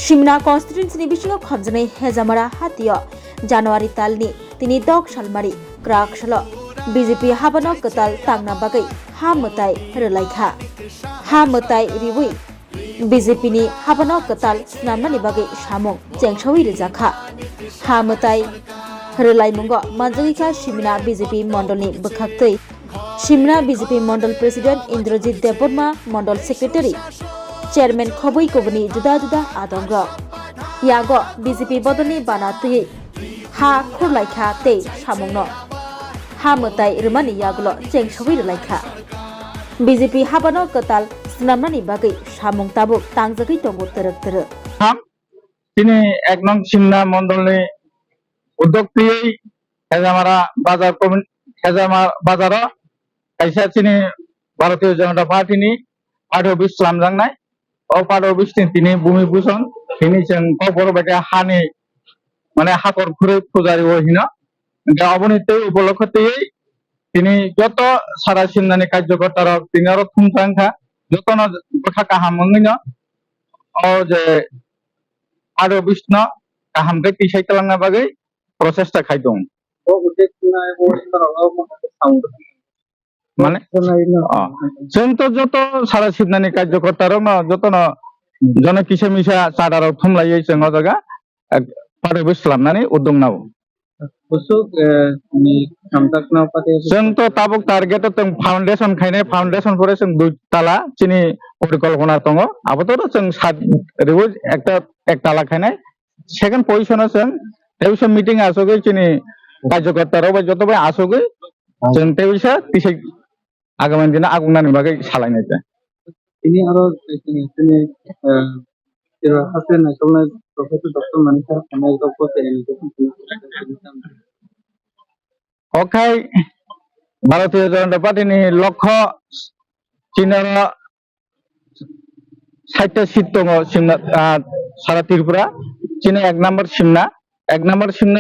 Shimna constituency ni bisingo khonjane hejamara hatiyo January talni tini dok salmari krak shalo BJP habano katal tangna bagai ha mutai relaikha ha mutai riwi BJP ni habano katal snamnani bagai samung chengsawi rejakha ha mutai relaimungo manjagika Shimna BJP mondolni bukhaktei Shimna BJP Mondal President Indrajit Debbarma Mondal Secretary Chairman Khoboi Kobani juda adongra yago BJP bodoni banatui ha khurlaikha te samungno ha mutai rumani yagulo chengsawi relaikha BJP habano katal snamnani bagai samung tabuk tangjagoi tongo terek তিনি এক নং সিমনা মন্ডলে উদ্যোক্তি হেজামারা বাজার বাজার কাইসা চিনি ভারতীয় জনতা পার্টিনি party office খাलामजांनाय ও party office তিনি ভূমি ভূষণ তিনি जों बर' बायदि हानि মানে হাকর ঘুরে পূজারি ওহিন অবনীত উপলক্ষতেই তিনি যত সারা সিমনানি কার্যকর্তারা তিনি আরো থুমথাংখা যত কথা কাহামঙ্গিন ও যে পার্টি অফিস ন কাহামকে কিসাই কালাंना बागै প্রচেষ্টা খাইদং মানে जों तो যত সারা সিমনানি কার্যকর্তারা যত জন কিসে মিশা চাদারাव थुमलायै जों अजागा पार्टी अफिस खालामनानै उद्योग नाव जों तो ताबुक टारगेट जों फाउंडेशन खायनाय फाउंडेशन फरे जों दुइ ताला चिनि परिकल्पना दङ आबोथ' जों सात रेबो एक ताला खायनाय सेकेंड पोजिशनाव जों तेविसा मीटिंग आसोगै चिनि कार्यकर्ताराव बा जतबा आसोगै जों तेविसा किसे आगामी दिना आगुनानि बागै सालायनाय जाय ini aro ini hasil nasional Profesor Dr. Manisha Kamal Dr. ওখাই ভারতীয় জনতা পার্টিনি লক্ষ্য চীনের 60টা সিট দङ সারা ত্রিপুরা চীনে এক নম্বর সিমনা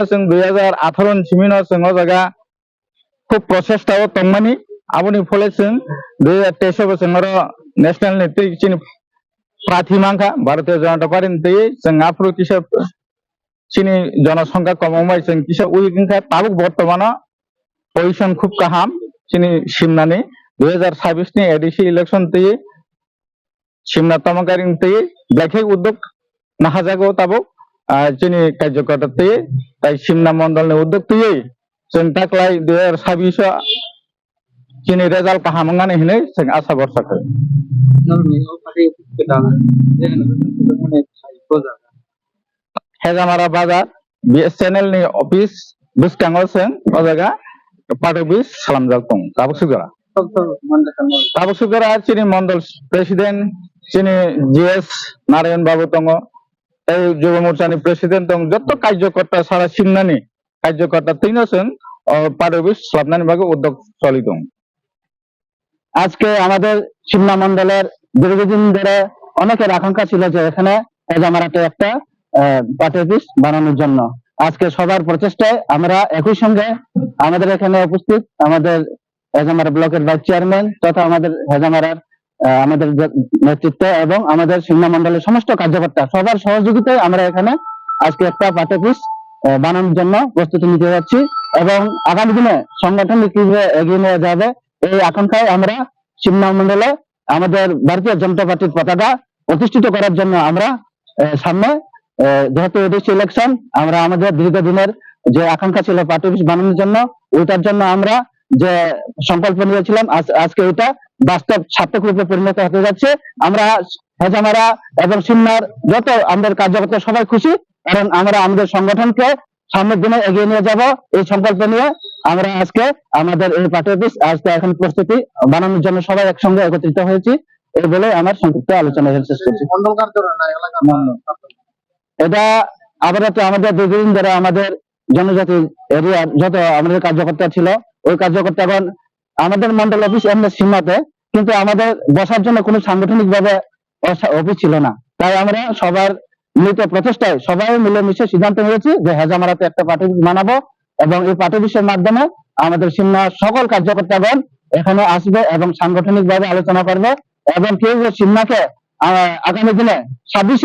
जों 2018 सिमिनो जों जागा খুব প্রচেষ্টাও তংমানি আবনি ফলে जों 2023 जों आरो नेशनल नेत्री चीन प्रार्थी मांखा भारतीय जनता पार्टी जों आफ्रो किसा चीनी जनसंख्या कमाय जों किसा उइकिंखा ताबुक बर्तमान पजिशन खूब गाहाम चीनी सिमनानि 2026 नि एडिसि इलेक्शन तै सिमना तमकारिं तै ब्लैकै उद्योग नाहाजागो ताबुक चीनी कार्यकर्ता तै ताई सिमना मंडलनि उद्योग तै जों ताक्लाय 2026 चीनी रिजाल्ट गाहामंगाने हिनै जों आशा बरसाखै हेजामारा बाजार BSNL नि ऑफिस बुसकांगाव जों अजागा पार्टी ऑफिस खालामजागोन ताबुक सुगरा चीनी मंडल प्रेसिडेंट चीनी GS नारायण बाबू दङ এই যুব মোর্চাनि প্রেসিডেন্ট दं যত कार्यकर्ता सारा सिमनानि कार्यकर्ता तैनो जों पार्टी ऑफिस खालामनानै बागै उद्योग चलि दं আজকে আমাদের সিমনা মন্ডলের দীর্ঘদিন ধরে অনেকের আকাঙ্ক্ষা ছিল যে এখানে হেজামারাতে একটা পার্টি অফিস বানানোর জন্য আজকে সবার প্রচেষ্টায় আমরা একই সঙ্গে আমাদের এখানে উপস্থিত আমাদের হেজামারা ব্লকের ভাইস চেয়ারম্যান তথা আমাদের হেজামারার আমাদের নেতৃত্ব এবং আমাদের সিমনা মন্ডলের সমস্ত কার্যকর্তা সবার সহযোগিতায় আমরা এখানে আজকে একটা পার্টি অফিস বানানোর জন্য প্রস্তুতি নিতে যাচ্ছি এবং আগামী দিনে সংগঠন কিভাবে এগিয়ে নিয়ে যাবে এই আকাঙ্ক্ষায় আমরা সিমনা মন্ডলে আমাদের ভারতীয় জনতা পার্টির পতাকা প্রতিষ্ঠিত করার জন্য আমরা সামনে যেহেতু এডিসি ইলেকশন আমরা আমাদের দীর্ঘদিনের যে আকাঙ্ক্ষা ছিল পার্টি অফিস বানানোর জন্য ওইটার জন্য আমরা যে সংকল্প নিয়েছিলাম আজকে ওইটা বাস্তব সার্থক রূপে পরিণত হতে যাচ্ছে আমরা হেজামারা এবং সিমনার যত আমাদের কার্যকর্তা সবাই খুশি কারণ আমরা আমাদের সংগঠনকে সামনের দিনে এগিয়ে নিয়ে যাব এই সংকল্প নিয়ে আমরা আজকে আমাদের এই পার্টি অফিস আজকে এখন প্রস্তুতি বানানোর জন্য সবাই একসঙ্গে একত্রিত হয়েছি এই বলে আমার সংক্ষিপ্ত আলোচনা শেষ করছি এটা আপাতত আমাদের দীর্ঘদিন ধরে আমাদের জনজাতি এরিয়ার যত আমাদের কার্যকর্তা ছিল ওই কার্যকর্তাগণ আমাদের মন্ডল অফিস এমনি সিমনাতে কিন্তু আমাদের বসার জন্য কোনো সাংগঠনিক ভাবে অফিস ছিল না তাই আমরা সবার মিলিত প্রচেষ্টায় সবাই মিলেমিশে সিদ্ধান্ত নিয়েছি যে হেজামারাতে একটা পার্টি অফিস বানাবো এবং এই পার্টি অফিসের মাধ্যমে আমাদের সিমনার সকল কার্যকর্তাগণ এখানে আসবে এবং সাংগঠনিক ভাবে আলোচনা করবে এবং কেউ সিমনাকে আগামী দিনে 26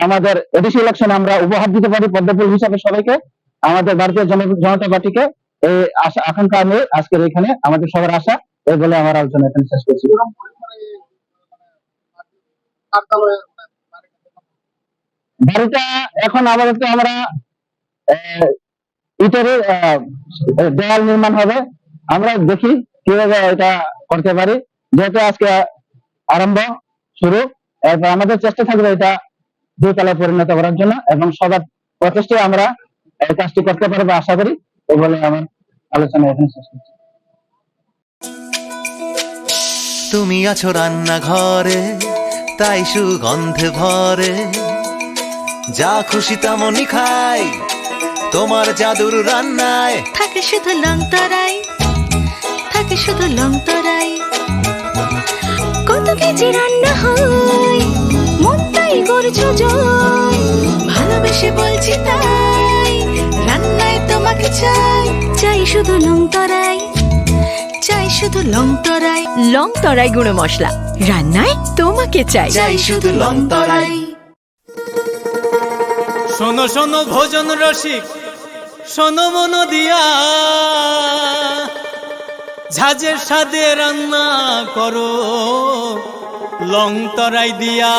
আমাদের এডিসি ইলেকশনে আমরা উপহার দিতে পারি পদ্মফুল হিসাবে সবাইকে, আমাদের ভারতীয় জনতা পার্টিকে। এই আশা আকাঙ্ক্ষা নিয়ে আজকের এখানে আমাদের সবার আশা, এই বলে আমার আলোচনা এখানে শেষ করছি। বাড়িটা এখন আপাতত আমরা ইটের দেওয়াল নির্মাণ হবে, আমরা দেখি কিভাবে এটা করতে পারি। যেহেতু আজকে আরম্ভ শুরু, এরপর আমাদের চেষ্টা থাকবে এটা দুতলায় পরিণত করার জন্য, এবং সবার প্রচেষ্টায় আমরা এই কাজটি করতে পারবো আশা করি। এই বলে আমার আলোচনা এখানে শেষ করছি। তুমি আছো রান্নাঘরে, তাই সুগন্ধে ভরে, যা খুশি তেমনই খাই তোমার জাদুর রান্নায়। থাকে শুধু লং তরাই, থাকে শুধু লং তরাই, কত কেজি রান্না হয় মনটাই করছো জয়, ভালোবেসে বলছি তাই রান্নায় তোমাকে চাই, চাই শুধু লং তরাই, চাই শুধু লং তরাই, লং তরাই গুঁড়ো মশলা, রান্নায় তোমাকে চাই, চাই শুধু লং তরাই। শোনো শোনো ভোজন রসিক, শোনো মন দিয়া, ঝাঁঝের স্বাদে রান্না করো লং তরাই দিয়া।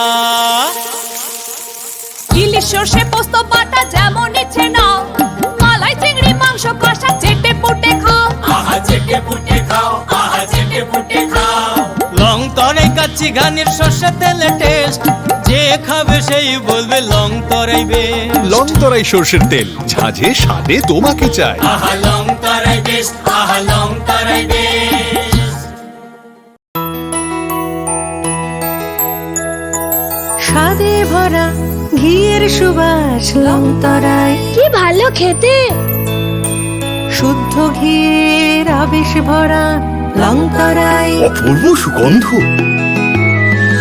ইলিশ সর্ষে পোস্ত বাটা যেমন ইচ্ছে নাও, মালাই চিংড়ি মাংস কষা চেটে পুটে খাও, আহা চেটে পুটে খাও, আহা চেটে পুটে খাও। লং তরাই কাচ্চি ঘানির সর্ষে তেলে টেস্ট, যে খাবে সেই বলবে লং তরাই বেশ। লং তরাই সর্ষের তেল, ঝাঁঝে স্বাদে তোমাকে চাই। আহা লং তরাই বেশ, আহা লং তরাই বেশ। স্বাদে ভরা ঘিয়ের সুবাস লং তরাই, কি ভালো খেতে, শুদ্ধ ঘিয়ের আবেশ ভরা লং তরাই, অপূর্ব সুগন্ধ,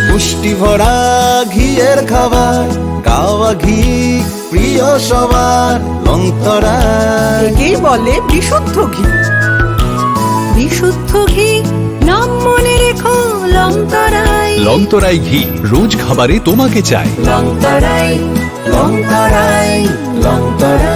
পুষ্টি ভরা ঘিয়ের খাবার, গাওয়া ঘি প্রিয় সবার, লং তরাই। একেই বলে বিশুদ্ধ ঘি, বিশুদ্ধ ঘি নাম মনে রেখো লং তরাই, লং তরাই ঘি রোজ খাবারে তোমাকে চাই। লং তরাই, লং তরাই, লং তরাই।